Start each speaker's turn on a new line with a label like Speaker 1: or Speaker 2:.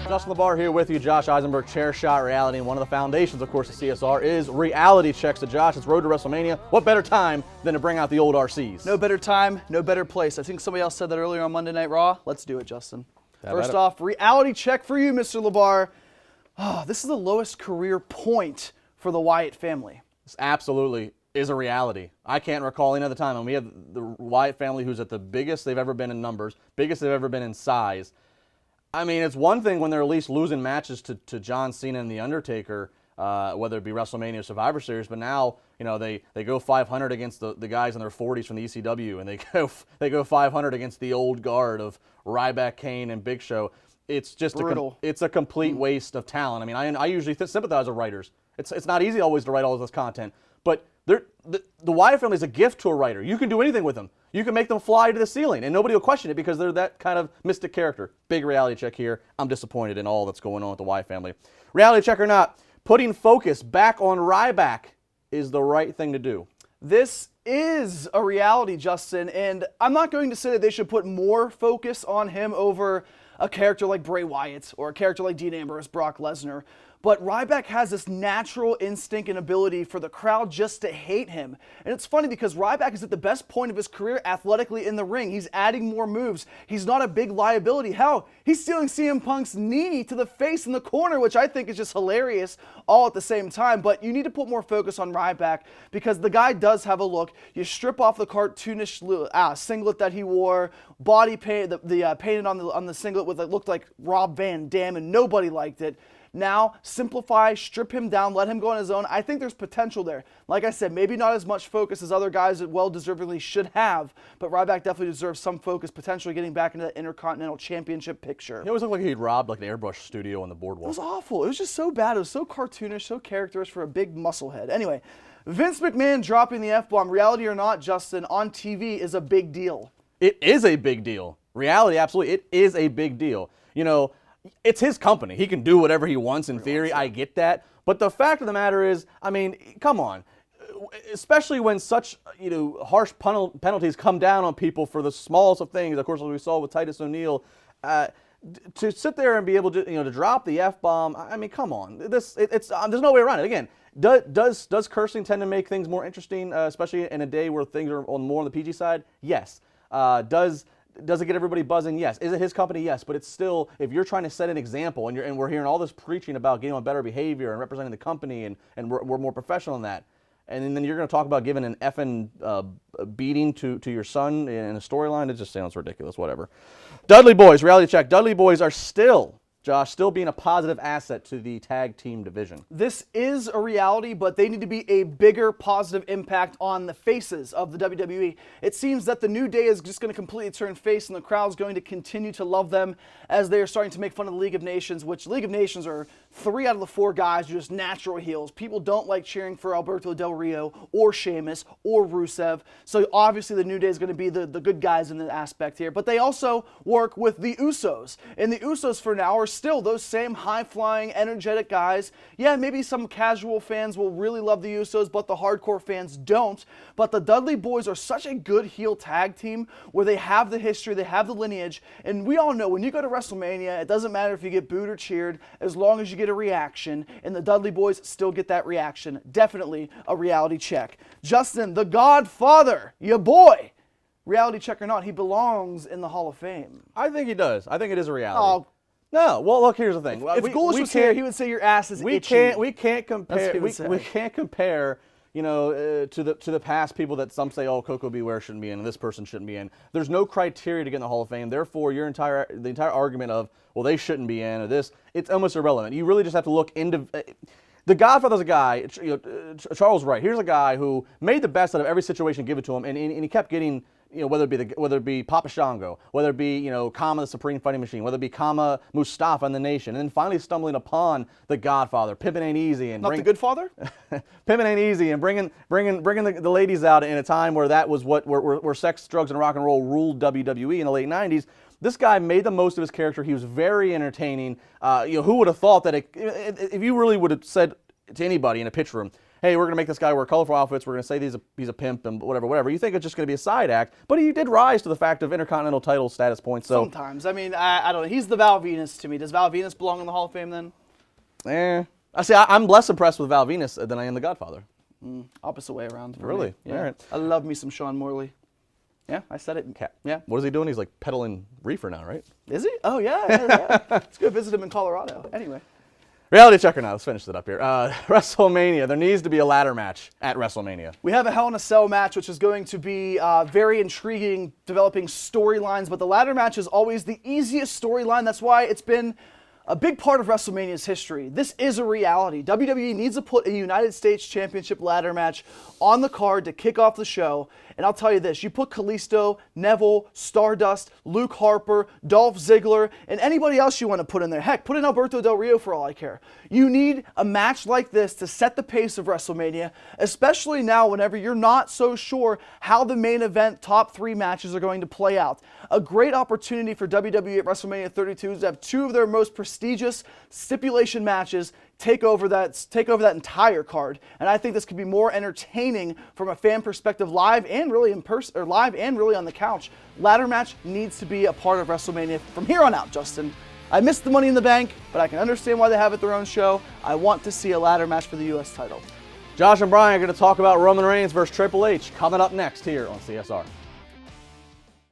Speaker 1: Justin LeBar here with you. Josh Eisenberg, Chair Shot Reality, and one of the foundations, of course, of CSR is reality checks. To Josh, it's Road to WrestleMania. What better time than to bring out the old RCs?
Speaker 2: No better time, no better place. I think somebody else said that earlier on Monday Night Raw. Let's do it, Justin. First off, reality check for you, Mr. LeBar. Oh, this is the lowest career point for the Wyatt family.
Speaker 1: This absolutely is a reality. I can't recall any other time. And we have the Wyatt family who's at the biggest they've ever been in numbers, biggest they've ever been in size. I mean, it's one thing when they're at least losing matches to John Cena and The Undertaker, whether it be WrestleMania or Survivor Series, but now, you know, they go 500 against the guys in their 40s from the ECW, and they go 500 against the old guard of Ryback, Kane, and Big Show. It's just it's a complete waste of talent. I mean, I usually sympathize with writers. It's not easy always to write all of this content, but the Wyatt family is a gift to a writer. You can do anything with them. You can make them fly to the ceiling, and nobody will question it because they're that kind of mystic character. Big reality check here. I'm disappointed in all that's going on with the Wyatt family. Reality check or not, putting focus back on Ryback is the right thing to do.
Speaker 2: This is a reality, Justin, and I'm not going to say that they should put more focus on him over a character like Bray Wyatt or a character like Dean Ambrose, Brock Lesnar. But Ryback has this natural instinct and ability for the crowd just to hate him. And it's funny because Ryback is at the best point of his career athletically in the ring. He's adding more moves. He's not a big liability. Hell, he's stealing CM Punk's knee to the face in the corner, which I think is just hilarious all at the same time. But you need to put more focus on Ryback because the guy does have a look. You strip off the cartoonish singlet that he wore, body paint, painted on the singlet with it looked like Rob Van Dam, and nobody liked it. Now, simplify, strip him down, let him go on his own. I think there's potential there. Like I said, maybe not as much focus as other guys that well-deservedly should have, but Ryback definitely deserves some focus, potentially getting back into the Intercontinental Championship picture.
Speaker 1: He always looked like he'd robbed like an airbrush studio on the boardwalk.
Speaker 2: It was awful. It was just so bad. It was so cartoonish, so characterish for a big musclehead. Anyway, Vince McMahon dropping the F-bomb, reality or not, Justin, on TV is a big deal.
Speaker 1: It is a big deal. Reality, absolutely. It is a big deal. You know, it's his company. He can do whatever he wants in theory. I get that. But the fact of the matter is, I mean, come on. Especially when such, you know, harsh penalties come down on people for the smallest of things. Of course, as we saw with Titus O'Neil, to sit there and be able to, you know, to drop the F-bomb, I mean, come on. There's no way around it. Again, does cursing tend to make things more interesting, especially in a day where things are more on the PG side? Yes. Does it get everybody buzzing? Yes. Is it his company? Yes. But it's still, if you're trying to set an example and we're hearing all this preaching about getting on better behavior and representing the company and we're more professional in that, and then you're going to talk about giving an effing beating to your son in a storyline, it just sounds ridiculous, whatever. Dudley Boyz, reality check. Dudley Boyz are still being a positive asset to the tag team division.
Speaker 2: This is a reality, but they need to be a bigger positive impact on the faces of the WWE. It seems that the New Day is just going to completely turn face, and the crowd's going to continue to love them as they are starting to make fun of the League of Nations, which League of Nations are 3 out of the 4 guys who are just natural heels. People don't like cheering for Alberto Del Rio or Sheamus or Rusev, so obviously the New Day is going to be the good guys in the aspect here. But they also work with the Usos, and the Usos for now are still those same high-flying, energetic guys. Yeah, maybe some casual fans will really love the Usos, but the hardcore fans don't. But the Dudley Boyz are such a good heel tag team where they have the history, they have the lineage, and we all know when you go to WrestleMania, it doesn't matter if you get booed or cheered as long as you get a reaction, and the Dudley Boyz still get that reaction. Definitely a reality check. Justin, the Godfather, your boy, reality check or not, he belongs in the Hall of Fame.
Speaker 1: I think he does. I think it is a reality. Oh. No, well, look. Here's the thing.
Speaker 2: If Goulish was here, he would say your ass is itchy.
Speaker 1: We can't compare. We can't compare. You know, to the past people that some say, oh, Coco Beware shouldn't be in, and this person shouldn't be in. There's no criteria to get in the Hall of Fame. Therefore, the entire argument of, well, they shouldn't be in or this, it's almost irrelevant. You really just have to look into. The Godfather's a guy. You know, Charles Wright. Here's a guy who made the best out of every situation given to him, and he kept getting. You know, whether it be Papa Shango, whether it be, you know, Kama the Supreme Fighting Machine, whether it be Kama Mustafa and the Nation, and then finally stumbling upon the Godfather, Pimpin' Ain't Easy, and
Speaker 2: the Good Father,
Speaker 1: Pimpin' Ain't Easy, and bringing the ladies out in a time where that was where sex, drugs, and rock and roll ruled WWE in the late '90s. This guy made the most of his character. He was very entertaining. You know, who would have thought that if you really would have said to anybody in a pitch room, hey, we're going to make this guy wear colorful outfits. We're going to say he's a pimp and whatever. You think it's just going to be a side act, but he did rise to the fact of Intercontinental title status points. So
Speaker 2: sometimes, I mean, I don't know. He's the Val Venus to me. Does Val Venus belong in the Hall of Fame then?
Speaker 1: I'm less impressed with Val Venus than I am the Godfather.
Speaker 2: Opposite way around.
Speaker 1: Really?
Speaker 2: Yeah.
Speaker 1: All right.
Speaker 2: I love me some Sean Morley. Yeah, I said it. Yeah.
Speaker 1: What is he doing? He's like peddling reefer now, right?
Speaker 2: Is he? Oh, yeah. Let's go visit him in Colorado. Anyway.
Speaker 1: Reality checker now. Let's finish it up here. WrestleMania. There needs to be a ladder match at WrestleMania.
Speaker 2: We have a Hell in a Cell match, which is going to be very intriguing, developing storylines. But the ladder match is always the easiest storyline. That's why it's been a big part of WrestleMania's history. This is a reality. WWE needs to put a United States Championship ladder match on the card to kick off the show. And I'll tell you this, you put Kalisto, Neville, Stardust, Luke Harper, Dolph Ziggler, and anybody else you want to put in there. Heck, put in Alberto Del Rio for all I care. You need a match like this to set the pace of WrestleMania, especially now whenever you're not so sure how the main event top 3 matches are going to play out. A great opportunity for WWE at WrestleMania 32 is to have 2 of their most prestigious stipulation matches take over that entire card, and I think this could be more entertaining from a fan perspective, live and really in person, or live and really on the couch. Ladder match needs to be a part of WrestleMania from here on out, Justin. I missed the Money in the Bank, but I can understand why they have it their own show. I want to see a ladder match for the U.S. title.
Speaker 1: Josh and Brian are going to talk about Roman Reigns versus Triple H coming up next here on CSR.